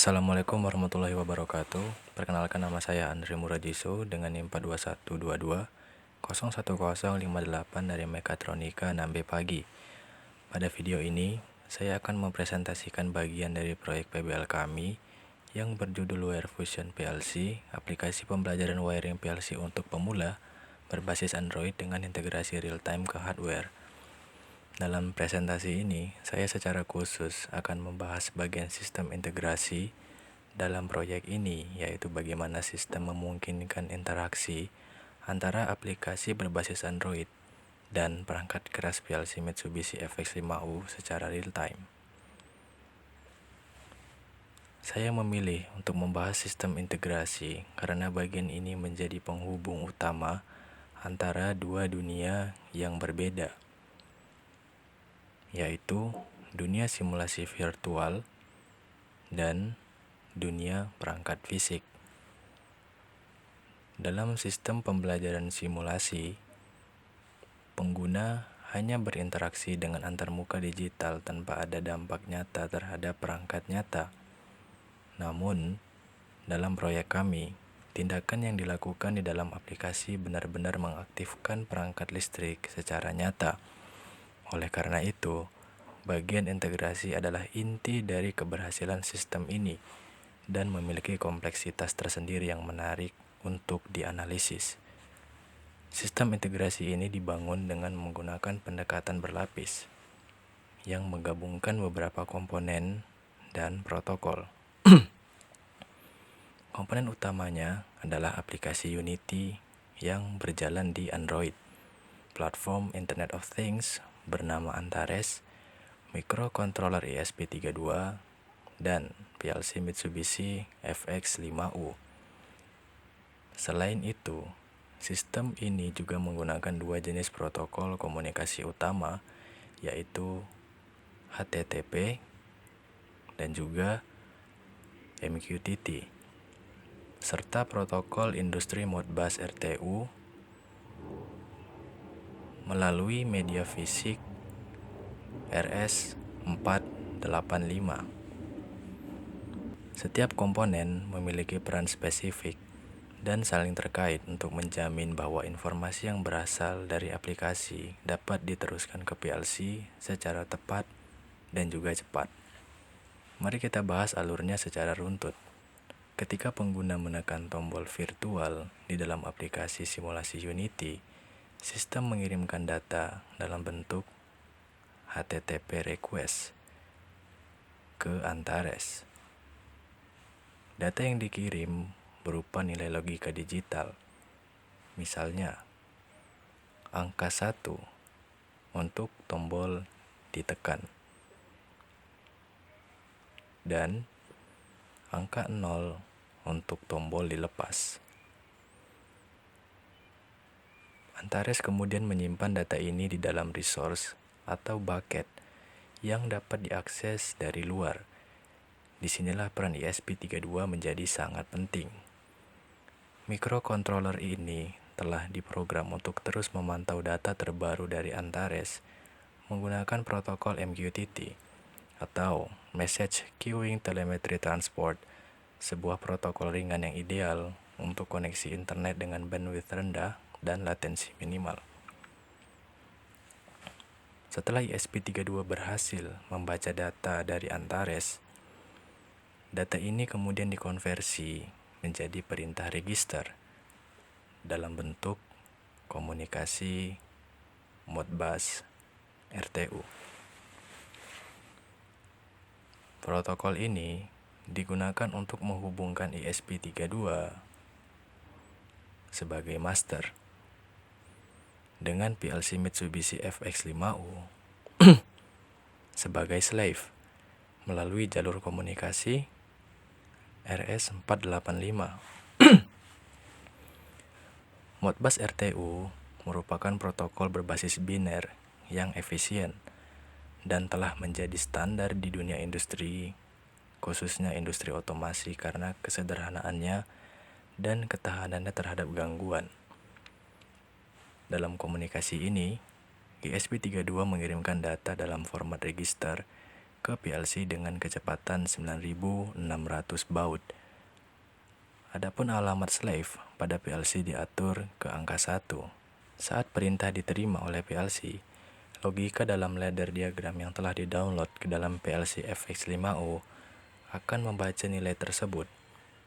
Assalamualaikum warahmatullahi wabarakatuh. Perkenalkan, nama saya Andre Murajiso dengan NIM 42122 010058 dari Mekatronika Nambe Pagi. Pada video ini, saya akan mempresentasikan bagian dari proyek PBL kami yang berjudul Wire Fusion PLC, aplikasi pembelajaran wiring PLC untuk pemula berbasis Android dengan integrasi real-time ke hardware. Dalam presentasi ini, saya secara khusus akan membahas bagian sistem integrasi dalam proyek ini, yaitu bagaimana sistem memungkinkan interaksi antara aplikasi berbasis Android dan perangkat keras PLC Mitsubishi FX5U secara real-time. Saya memilih untuk membahas sistem integrasi karena bagian ini menjadi penghubung utama antara dua dunia yang berbeda, yaitu dunia simulasi virtual dan dunia perangkat fisik. Dalam sistem pembelajaran simulasi, pengguna hanya berinteraksi dengan antarmuka digital tanpa ada dampak nyata terhadap perangkat nyata. Namun, dalam proyek kami, tindakan yang dilakukan di dalam aplikasi benar-benar mengaktifkan perangkat listrik secara nyata. Oleh karena itu, bagian integrasi adalah inti dari keberhasilan sistem ini dan memiliki kompleksitas tersendiri yang menarik untuk dianalisis. Sistem integrasi ini dibangun dengan menggunakan pendekatan berlapis yang menggabungkan beberapa komponen dan protokol. Komponen utamanya adalah aplikasi Unity yang berjalan di Android, platform Internet of Things bernama Antares, microcontroller ESP32, dan PLC Mitsubishi FX5U. Selain itu, sistem ini juga menggunakan dua jenis protokol komunikasi utama, yaitu HTTP dan juga MQTT, serta protokol industri Modbus RTU melalui media fisik RS485. Setiap komponen memiliki peran spesifik dan saling terkait untuk menjamin bahwa informasi yang berasal dari aplikasi dapat diteruskan ke PLC secara tepat dan juga cepat. Mari kita bahas alurnya secara runtut. Ketika pengguna menekan tombol virtual di dalam aplikasi simulasi Unity, sistem mengirimkan data dalam bentuk HTTP request ke Antares. Data yang dikirim berupa nilai logika digital, misalnya angka 1 untuk tombol ditekan dan angka 0 untuk tombol dilepas. Antares kemudian menyimpan data ini di dalam resource atau bucket yang dapat diakses dari luar. Disinilah peran ESP32 menjadi sangat penting. Microcontroller ini telah diprogram untuk terus memantau data terbaru dari Antares menggunakan protokol MQTT atau Message Queuing Telemetry Transport, sebuah protokol ringan yang ideal untuk koneksi internet dengan bandwidth rendah dan latensi minimal. Setelah ESP32 berhasil membaca data dari Antares, data ini kemudian dikonversi menjadi perintah register dalam bentuk komunikasi Modbus RTU. Protokol ini digunakan untuk menghubungkan ESP32 sebagai master dengan PLC Mitsubishi FX5U sebagai slave melalui jalur komunikasi RS485. Modbus RTU merupakan protokol berbasis biner yang efisien dan telah menjadi standar di dunia industri, khususnya industri otomasi karena kesederhanaannya dan ketahanannya terhadap gangguan. Dalam komunikasi ini, ESP32 mengirimkan data dalam format register ke PLC dengan kecepatan 9600 baud. Adapun alamat slave pada PLC diatur ke angka 1. Saat perintah diterima oleh PLC, logika dalam ladder diagram yang telah di-download ke dalam PLC FX5O akan membaca nilai tersebut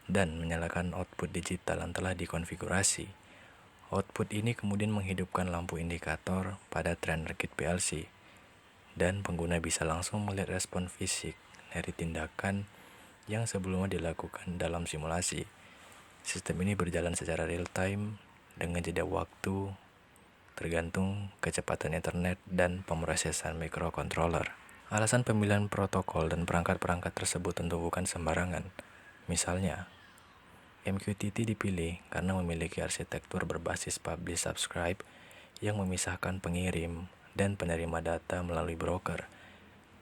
dan menyalakan output digital yang telah dikonfigurasi. Output ini kemudian menghidupkan lampu indikator pada trend circuit PLC, dan pengguna bisa langsung melihat respon fisik dari tindakan yang sebelumnya dilakukan dalam simulasi. Sistem ini berjalan secara real-time dengan jeda waktu tergantung kecepatan internet dan pemrosesan microcontroller. Alasan pemilihan protokol dan perangkat-perangkat tersebut tentu bukan sembarangan. Misalnya, MQTT dipilih karena memiliki arsitektur berbasis publish-subscribe yang memisahkan pengirim dan penerima data melalui broker.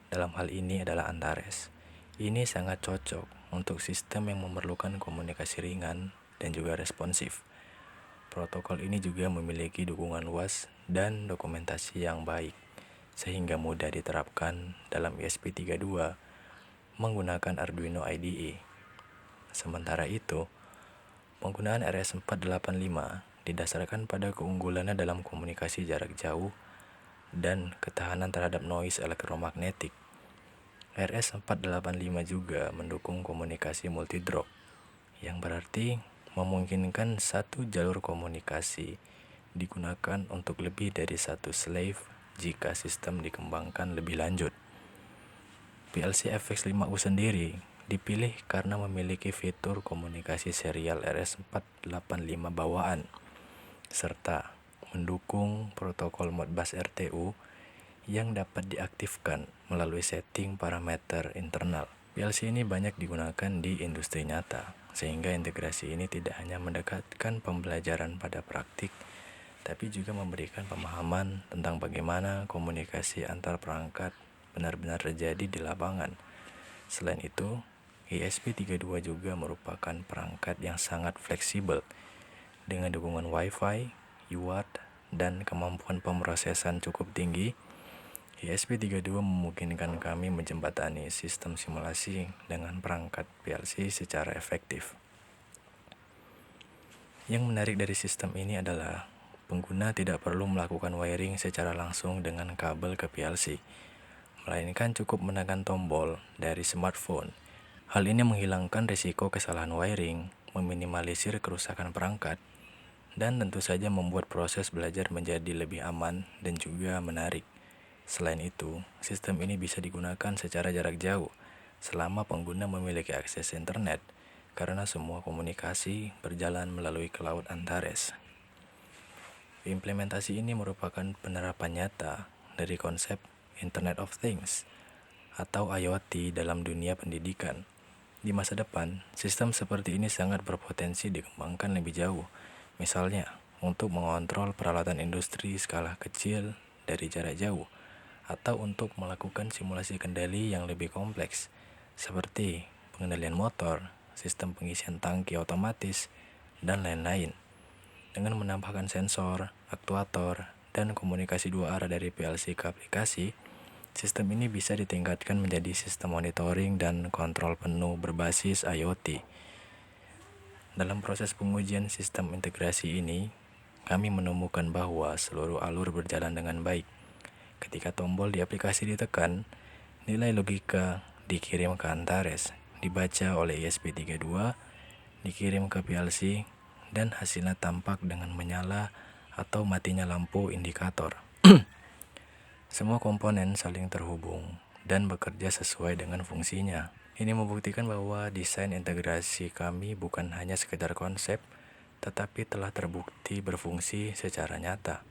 Dalam hal ini adalah Antares. Ini sangat cocok untuk sistem yang memerlukan komunikasi ringan dan juga responsif. Protokol ini juga memiliki dukungan luas dan dokumentasi yang baik, sehingga mudah diterapkan dalam ESP32 menggunakan Arduino IDE. Sementara itu, penggunaan RS485 didasarkan pada keunggulannya dalam komunikasi jarak jauh dan ketahanan terhadap noise elektromagnetik. RS485 juga mendukung komunikasi multi-drop, yang berarti memungkinkan satu jalur komunikasi digunakan untuk lebih dari satu slave jika sistem dikembangkan lebih lanjut. PLC FX5U sendiri dipilih karena memiliki fitur komunikasi serial RS485 bawaan, serta mendukung protokol Modbus RTU yang dapat diaktifkan melalui setting parameter internal. PLC ini banyak digunakan di industri nyata, sehingga integrasi ini tidak hanya mendekatkan pembelajaran pada praktik, tapi juga memberikan pemahaman tentang bagaimana komunikasi antar perangkat benar-benar terjadi di lapangan. Selain itu, ESP32 juga merupakan perangkat yang sangat fleksibel dengan dukungan Wi-Fi, UART, dan kemampuan pemrosesan cukup tinggi. ESP32 memungkinkan kami menjembatani sistem simulasi dengan perangkat PLC secara efektif. Yang menarik dari sistem ini adalah pengguna tidak perlu melakukan wiring secara langsung dengan kabel ke PLC, melainkan cukup menekan tombol dari smartphone. Hal ini menghilangkan risiko kesalahan wiring, meminimalisir kerusakan perangkat, dan tentu saja membuat proses belajar menjadi lebih aman dan juga menarik. Selain itu, sistem ini bisa digunakan secara jarak jauh selama pengguna memiliki akses internet, karena semua komunikasi berjalan melalui cloud Antares. Implementasi ini merupakan penerapan nyata dari konsep Internet of Things atau IoT dalam dunia pendidikan. Di masa depan, sistem seperti ini sangat berpotensi dikembangkan lebih jauh, misalnya untuk mengontrol peralatan industri skala kecil dari jarak jauh, atau untuk melakukan simulasi kendali yang lebih kompleks, seperti pengendalian motor, sistem pengisian tangki otomatis, dan lain-lain. Dengan menambahkan sensor, aktuator, dan komunikasi dua arah dari PLC ke aplikasi, sistem ini bisa ditingkatkan menjadi sistem monitoring dan kontrol penuh berbasis IoT. Dalam proses pengujian sistem integrasi ini, kami menemukan bahwa seluruh alur berjalan dengan baik. Ketika tombol di aplikasi ditekan, nilai logika dikirim ke Antares, dibaca oleh ESP32, dikirim ke PLC, dan hasilnya tampak dengan menyala atau matinya lampu indikator. Semua komponen saling terhubung dan bekerja sesuai dengan fungsinya. Ini membuktikan bahwa desain integrasi kami bukan hanya sekedar konsep, tetapi telah terbukti berfungsi secara nyata.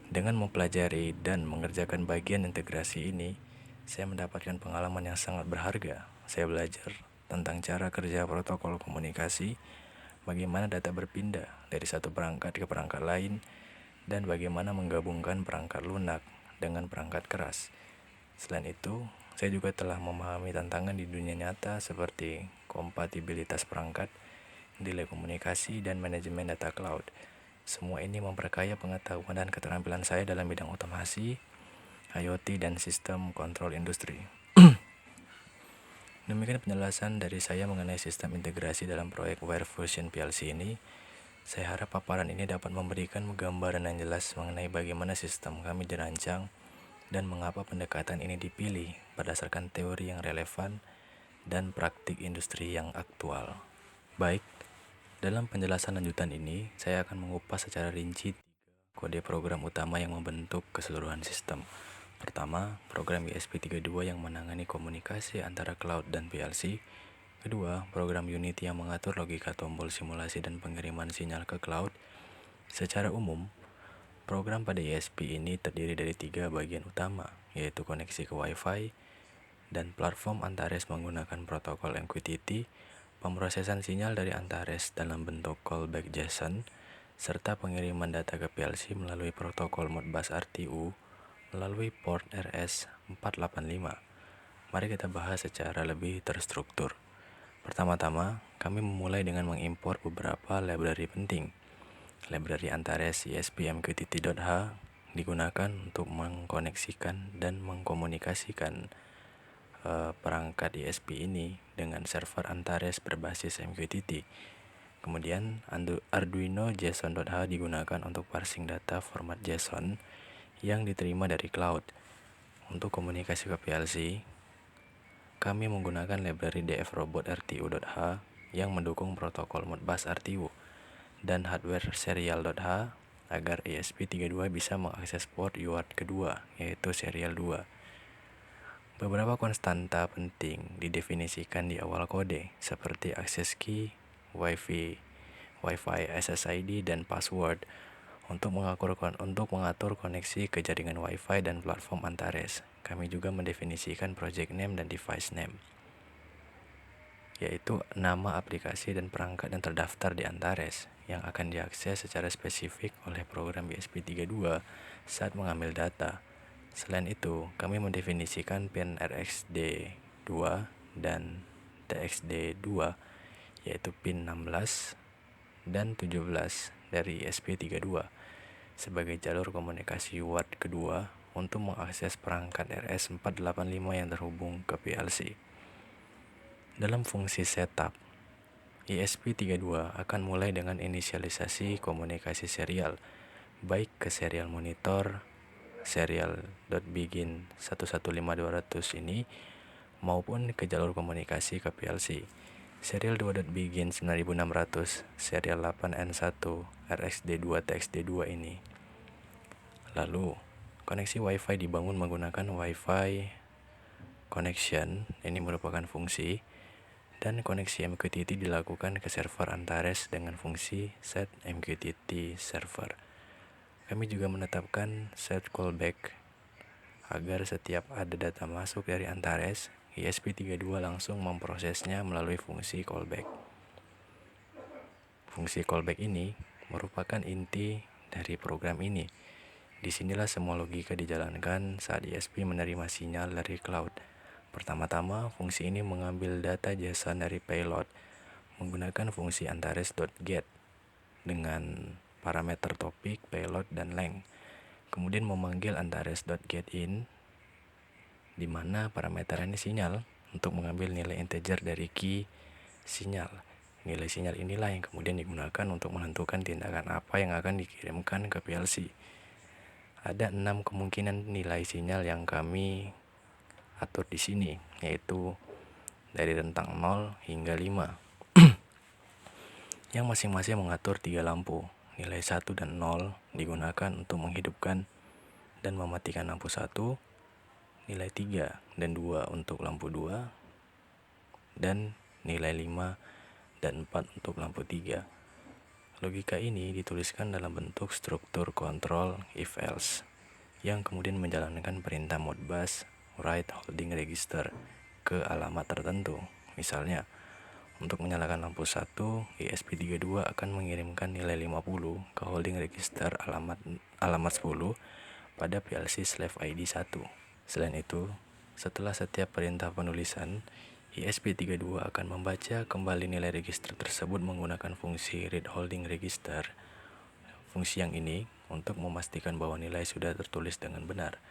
Dengan mempelajari dan mengerjakan bagian integrasi ini, saya mendapatkan pengalaman yang sangat berharga. Saya belajar tentang cara kerja protokol komunikasi, bagaimana data berpindah dari satu perangkat ke perangkat lain, dan bagaimana menggabungkan perangkat lunak dengan perangkat keras. Selain itu, saya juga telah memahami tantangan di dunia nyata seperti kompatibilitas perangkat, delay komunikasi, dan manajemen data cloud. Semua ini memperkaya pengetahuan dan keterampilan saya dalam bidang otomasi, IoT, dan sistem kontrol industri. Demikian penjelasan dari saya mengenai sistem integrasi dalam proyek Wire Fusion PLC ini. Saya harap paparan ini dapat memberikan gambaran yang jelas mengenai bagaimana sistem kami dirancang dan mengapa pendekatan ini dipilih berdasarkan teori yang relevan dan praktik industri yang aktual. Baik, dalam penjelasan lanjutan ini, saya akan mengupas secara rinci kode program utama yang membentuk keseluruhan sistem. Pertama, program ESP32 yang menangani komunikasi antara cloud dan PLC. Kedua, program Unity yang mengatur logika tombol simulasi dan pengiriman sinyal ke cloud. Secara umum, program pada ESP ini terdiri dari 3 bagian utama, yaitu koneksi ke Wi-Fi dan platform antares menggunakan protokol MQTT, pemrosesan sinyal dari antares dalam bentuk callback JSON, serta pengiriman data ke PLC melalui protokol Modbus RTU melalui port RS485. Mari kita bahas secara lebih terstruktur. Pertama-tama, kami memulai dengan mengimpor beberapa library penting. Library antares ESP-MQTT.h digunakan untuk mengkoneksikan dan mengkomunikasikan perangkat ESP ini dengan server antares berbasis MQTT. Kemudian Arduino JSON.h digunakan untuk parsing data format JSON yang diterima dari cloud. Untuk komunikasi ke PLC, kami menggunakan library dfrobot rtu.h yang mendukung protokol Modbus RTU dan hardware serial.h agar ESP32 bisa mengakses port UART kedua, yaitu serial 2. Beberapa konstanta penting didefinisikan di awal kode, seperti akses key, Wi-Fi SSID, dan password untuk mengatur koneksi ke jaringan Wi-Fi dan platform antares. Kami juga mendefinisikan project name dan device name, yaitu nama aplikasi dan perangkat yang terdaftar di antares yang akan diakses secara spesifik oleh program ESP32 saat mengambil data. Selain itu, kami mendefinisikan pin RxD2 dan TxD2, yaitu pin 16 dan 17 dari ESP32 sebagai jalur komunikasi UART kedua untuk mengakses perangkat RS485 yang terhubung ke PLC. Dalam fungsi setup, ESP32 akan mulai dengan inisialisasi komunikasi serial, baik ke serial monitor serial.begin 115200 ini maupun ke jalur komunikasi ke PLC serial 2.begin 9600 serial 8N1 RxD2 TxD2 ini. Lalu, koneksi Wi-Fi dibangun menggunakan Wi-Fi connection, ini merupakan fungsi, dan koneksi MQTT dilakukan ke server antares dengan fungsi set MQTT server. Kami juga menetapkan set callback agar setiap ada data masuk dari antares, ESP32 langsung memprosesnya melalui fungsi callback. Fungsi callback ini merupakan inti dari program ini. Disinilah semua logika dijalankan saat ESP menerima sinyal dari cloud. Pertama-tama, fungsi ini mengambil data JSON dari payload menggunakan fungsi antares.get dengan parameter topik, payload, dan length. Kemudian memanggil antares.getIn, di mana parameter ini sinyal untuk mengambil nilai integer dari key sinyal. Nilai sinyal inilah yang kemudian digunakan untuk menentukan tindakan apa yang akan dikirimkan ke PLC. Ada 6 kemungkinan nilai sinyal yang kami atur di sini, yaitu dari rentang 0 hingga 5. Yang masing-masing mengatur 3 lampu. Nilai 1 dan 0 digunakan untuk menghidupkan dan mematikan lampu 1, nilai 3 dan 2 untuk lampu 2, dan nilai 5 dan 4 untuk lampu 3. Logika ini dituliskan dalam bentuk struktur kontrol if-else, yang kemudian menjalankan perintah Modbus write holding register ke alamat tertentu. Misalnya, untuk menyalakan lampu 1, ESP32 akan mengirimkan nilai 50 ke holding register alamat 10 pada PLC/ID 1. Selain itu, setelah setiap perintah penulisan, ESP32 akan membaca kembali nilai register tersebut menggunakan fungsi read holding register. Fungsi yang ini untuk memastikan bahwa nilai sudah tertulis dengan benar.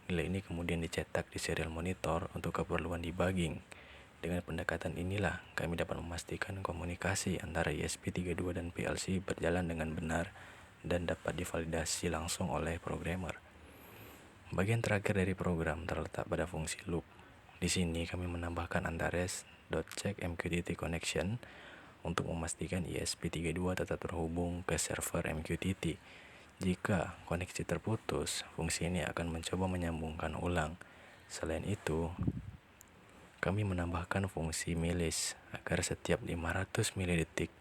Nilai ini kemudian dicetak di serial monitor untuk keperluan debugging Dengan pendekatan inilah kami dapat memastikan komunikasi antara ESP32 dan PLC berjalan dengan benar dan dapat divalidasi langsung oleh programmer. Bagian terakhir dari program terletak pada fungsi loop. Di sini kami menambahkan Antares.check MQTT connection untuk memastikan ESP32 tetap terhubung ke server MQTT. Jika koneksi terputus, fungsi ini akan mencoba menyambungkan ulang. Selain itu, kami menambahkan fungsi milis agar setiap 500 milidetik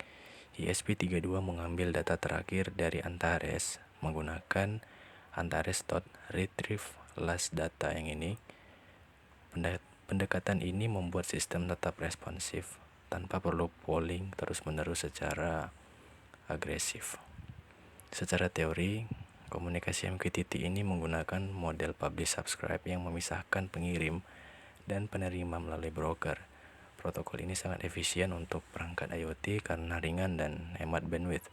ESP32 mengambil data terakhir dari Antares menggunakan Antares.retrieve last data yang ini. Pendekatan ini membuat sistem tetap responsif tanpa perlu polling terus-menerus secara agresif. Secara teori, komunikasi MQTT ini menggunakan model publish subscribe yang memisahkan pengirim dan penerima melalui broker. Protokol ini sangat efisien untuk perangkat IoT karena ringan dan hemat bandwidth.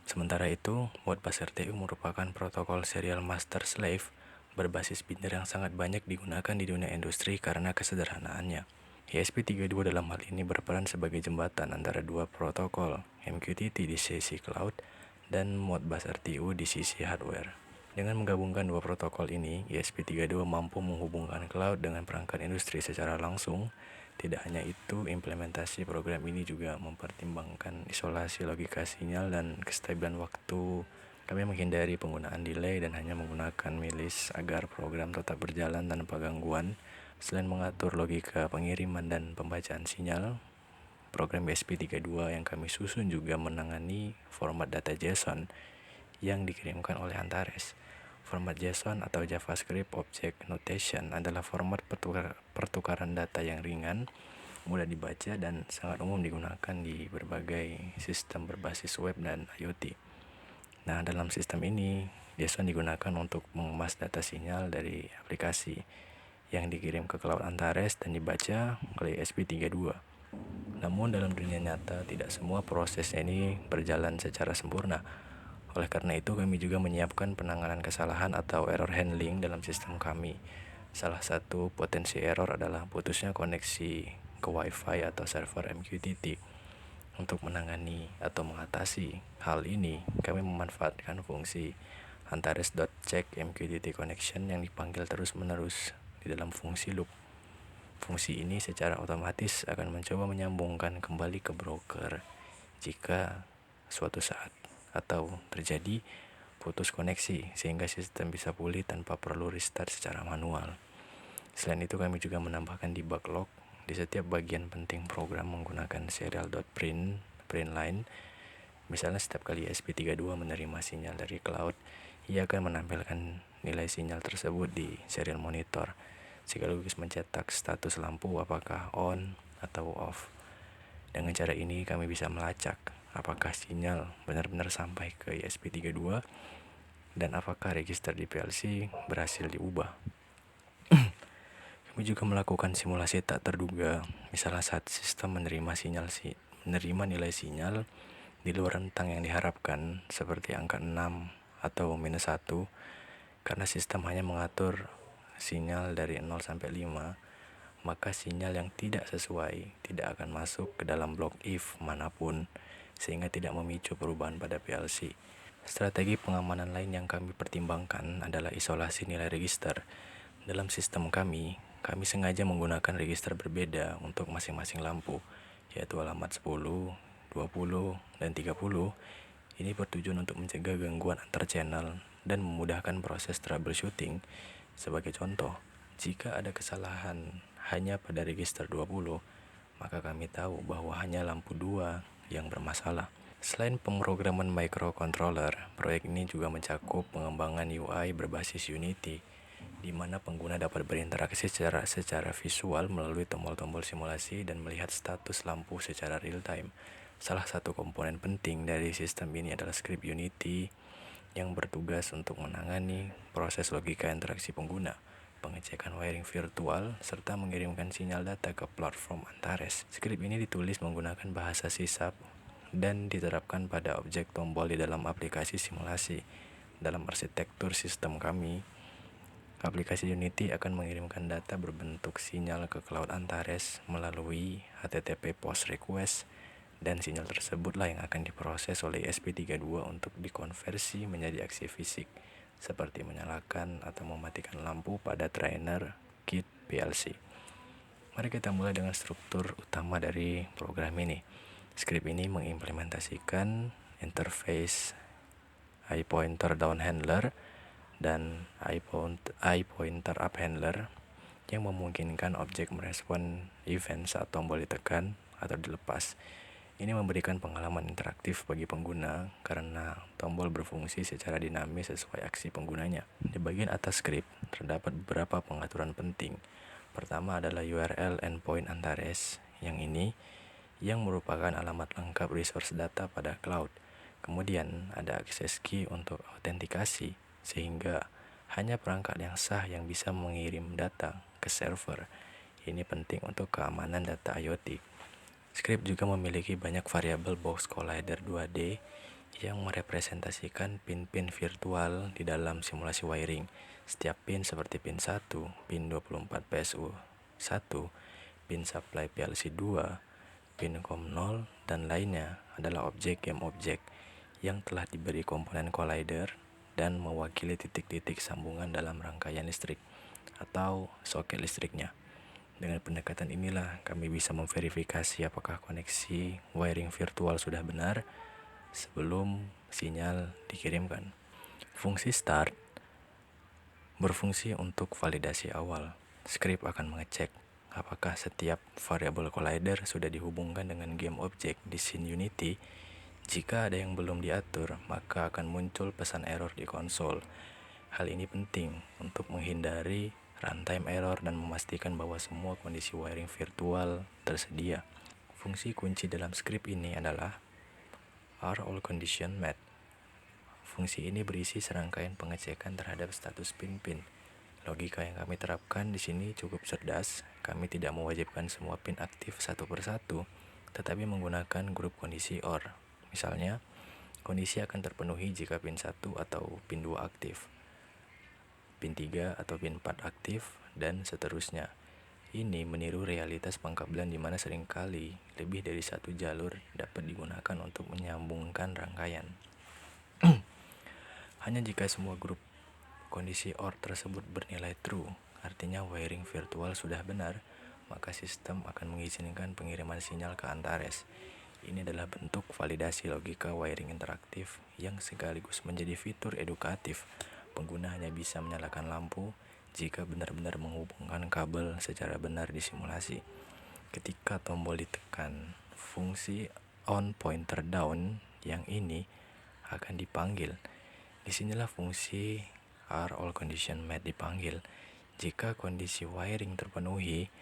Sementara itu, Modbus RTU merupakan protokol serial master slave berbasis binder yang sangat banyak digunakan di dunia industri karena kesederhanaannya. ESP32 dalam hal ini berperan sebagai jembatan antara dua protokol, MQTT di sisi cloud dan Modbus RTU di sisi hardware. Dengan menggabungkan dua protokol ini, ESP32 mampu menghubungkan cloud dengan perangkat industri secara langsung. Tidak hanya itu, implementasi program ini juga mempertimbangkan isolasi logika sinyal dan kestabilan waktu. Kami menghindari penggunaan delay dan hanya menggunakan milis agar program tetap berjalan tanpa gangguan. Selain mengatur logika pengiriman dan pembacaan sinyal, program ESP32 yang kami susun juga menangani format data JSON yang dikirimkan oleh Antares. Format JSON atau JavaScript Object Notation adalah format pertukaran data yang ringan, mudah dibaca, dan sangat umum digunakan di berbagai sistem berbasis web dan IoT. Nah, dalam sistem ini, JSON digunakan untuk mengemas data sinyal dari aplikasi yang dikirim ke cloud Antares dan dibaca oleh ESP32. Namun dalam dunia nyata, tidak semua proses ini berjalan secara sempurna. Oleh karena itu, kami juga menyiapkan penanganan kesalahan atau error handling dalam sistem kami. Salah satu potensi error adalah putusnya koneksi ke Wi-Fi atau server MQTT. Untuk menangani atau mengatasi hal ini, kami memanfaatkan fungsi Antares.check MQTT connection yang dipanggil terus-menerus di dalam fungsi loop. Fungsi ini secara otomatis akan mencoba menyambungkan kembali ke broker jika suatu saat atau terjadi putus koneksi sehingga sistem bisa pulih tanpa perlu restart secara manual. Selain itu, kami juga menambahkan debug log di setiap bagian penting program menggunakan serial.print line. Misalnya setiap kali ESP32 menerima sinyal dari cloud, ia akan menampilkan nilai sinyal tersebut di serial monitor, sekaligus mencetak status lampu apakah on atau off. Dengan cara ini kami bisa melacak apakah sinyal benar-benar sampai ke ESP32 dan apakah register di PLC berhasil diubah. Kami juga melakukan simulasi tak terduga, misalnya saat sistem menerima nilai sinyal di luar rentang yang diharapkan, seperti angka 6 atau minus 1, karena sistem hanya mengatur sinyal dari 0 sampai 5, maka sinyal yang tidak sesuai tidak akan masuk ke dalam blok if manapun, sehingga tidak memicu perubahan pada PLC. Strategi pengamanan lain yang kami pertimbangkan adalah isolasi nilai register. Dalam sistem kami sengaja menggunakan register berbeda untuk masing-masing lampu, yaitu alamat 10, 20, dan 30. Ini bertujuan untuk mencegah gangguan antar channel dan memudahkan proses troubleshooting. Sebagai contoh, jika ada kesalahan hanya pada register 20, maka kami tahu bahwa hanya lampu 2 yang bermasalah. Selain pemrograman microcontroller, proyek ini juga mencakup pengembangan UI berbasis Unity, di mana pengguna dapat berinteraksi secara visual melalui tombol-tombol simulasi dan melihat status lampu secara real time. Salah satu komponen penting dari sistem ini adalah script Unity yang bertugas untuk menangani proses logika interaksi pengguna, pengecekan wiring virtual, serta mengirimkan sinyal data ke platform Antares. Skrip ini ditulis menggunakan bahasa C# dan diterapkan pada objek tombol di dalam aplikasi simulasi. Dalam arsitektur sistem kami, Aplikasi Unity akan mengirimkan data berbentuk sinyal ke cloud Antares melalui HTTP POST request, dan sinyal tersebutlah yang akan diproses oleh ESP32 untuk dikonversi menjadi aksi fisik, seperti menyalakan atau mematikan lampu pada trainer kit PLC. Mari kita mulai dengan struktur utama dari program ini. Script ini mengimplementasikan interface iPointer down handler dan iPointer up handler yang memungkinkan objek merespon event saat tombol ditekan atau dilepas. Ini memberikan pengalaman interaktif bagi pengguna karena tombol berfungsi secara dinamis sesuai aksi penggunanya. Di bagian atas script terdapat beberapa pengaturan penting. Pertama adalah URL endpoint Antares yang merupakan alamat lengkap resource data pada cloud. Kemudian ada access key untuk autentikasi, sehingga hanya perangkat yang sah yang bisa mengirim data ke server. Ini penting untuk keamanan data IoT. Script juga memiliki banyak variabel box collider 2D yang merepresentasikan pin-pin virtual di dalam simulasi wiring. Setiap pin seperti pin 1, pin 24 PSU 1, pin supply PLC 2, pin COM0, dan lainnya adalah game objek yang telah diberi komponen collider dan mewakili titik-titik sambungan dalam rangkaian listrik atau soket listriknya. Dengan pendekatan inilah kami bisa memverifikasi apakah koneksi wiring virtual sudah benar sebelum sinyal dikirimkan. Fungsi start berfungsi untuk validasi awal. Script akan mengecek apakah setiap variabel collider sudah dihubungkan dengan game objek di scene Unity. Jika ada yang belum diatur, maka akan muncul pesan error di konsol. Hal ini penting untuk menghindari runtime error dan memastikan bahwa semua kondisi wiring virtual tersedia. Fungsi kunci dalam script ini adalah Are all condition met? Fungsi ini berisi serangkaian pengecekan terhadap status pin-pin. Logika yang kami terapkan di sini cukup cerdas. Kami tidak mewajibkan semua pin aktif satu persatu, tetapi menggunakan grup kondisi OR. Misalnya, kondisi akan terpenuhi jika pin 1 atau pin 2 aktif, pin 3 atau pin 4 aktif, dan seterusnya. Ini meniru realitas pengkabelan di mana seringkali lebih dari satu jalur dapat digunakan untuk menyambungkan rangkaian. Hanya jika semua grup kondisi OR tersebut bernilai true, artinya wiring virtual sudah benar, maka sistem akan mengizinkan pengiriman sinyal ke Antares. Ini adalah bentuk validasi logika wiring interaktif yang sekaligus menjadi fitur edukatif. Pengguna hanya bisa menyalakan lampu jika benar-benar menghubungkan kabel secara benar di simulasi. Ketika tombol ditekan, fungsi on pointer down yang ini akan dipanggil. Disinilah fungsi are all condition met dipanggil. Jika kondisi wiring terpenuhi,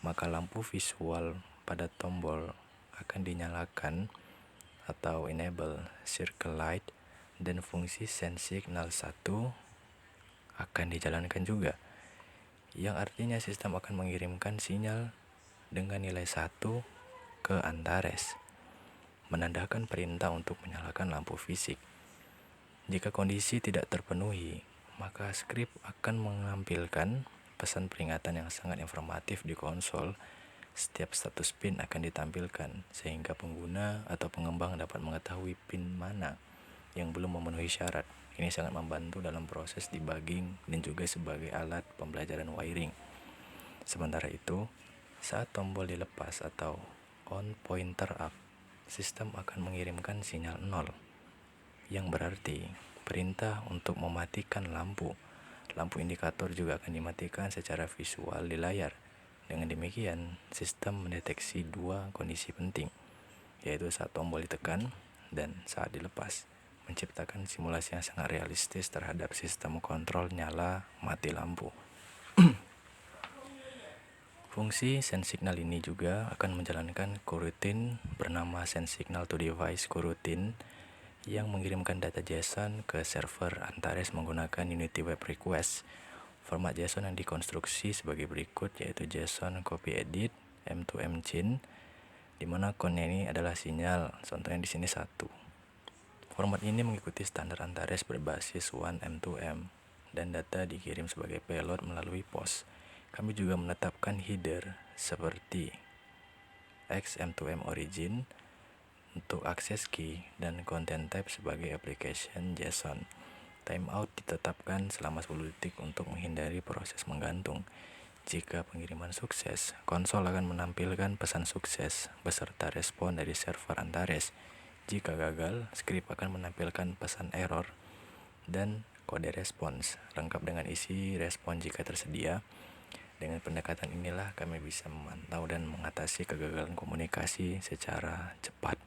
maka lampu visual pada tombol akan dinyalakan atau enable circle light, dan fungsi send signal 1 akan dijalankan juga, yang artinya sistem akan mengirimkan sinyal dengan nilai 1 ke Antares, menandakan perintah untuk menyalakan lampu fisik. Jika kondisi tidak terpenuhi, maka script akan menampilkan pesan peringatan yang sangat informatif di konsol. Setiap status pin akan ditampilkan sehingga pengguna atau pengembang dapat mengetahui pin mana yang belum memenuhi syarat. Ini sangat membantu dalam proses debugging dan juga sebagai alat pembelajaran wiring. Sementara itu, saat tombol dilepas atau on pointer up, sistem akan mengirimkan sinyal 0, yang berarti perintah untuk mematikan lampu. Lampu indikator juga akan dimatikan secara visual di layar. Dengan demikian, sistem mendeteksi dua kondisi penting, yaitu saat tombol ditekan dan saat dilepas, menciptakan simulasi yang sangat realistis terhadap sistem kontrol nyala mati lampu. Fungsi send signal ini juga akan menjalankan coroutine bernama send signal to device coroutine yang mengirimkan data JSON ke server Antares menggunakan Unity Web Request. Format JSON yang dikonstruksi sebagai berikut, yaitu JSON copy edit M2M chain, di mana cone ini adalah sinyal, contohnya di sini 1. Format ini mengikuti standar Antares berbasis 1M2M. dan data dikirim sebagai payload melalui pos. Kami juga menetapkan header seperti XM2M origin untuk akses key dan content type sebagai application JSON. Timeout ditetapkan selama 10 detik untuk menghindari proses menggantung. Jika pengiriman sukses, konsol akan menampilkan pesan sukses beserta respon dari server Antares. Jika gagal, skrip akan menampilkan pesan error dan kode respons, lengkap dengan isi respon jika tersedia. Dengan pendekatan inilah kami bisa memantau dan mengatasi kegagalan komunikasi secara cepat.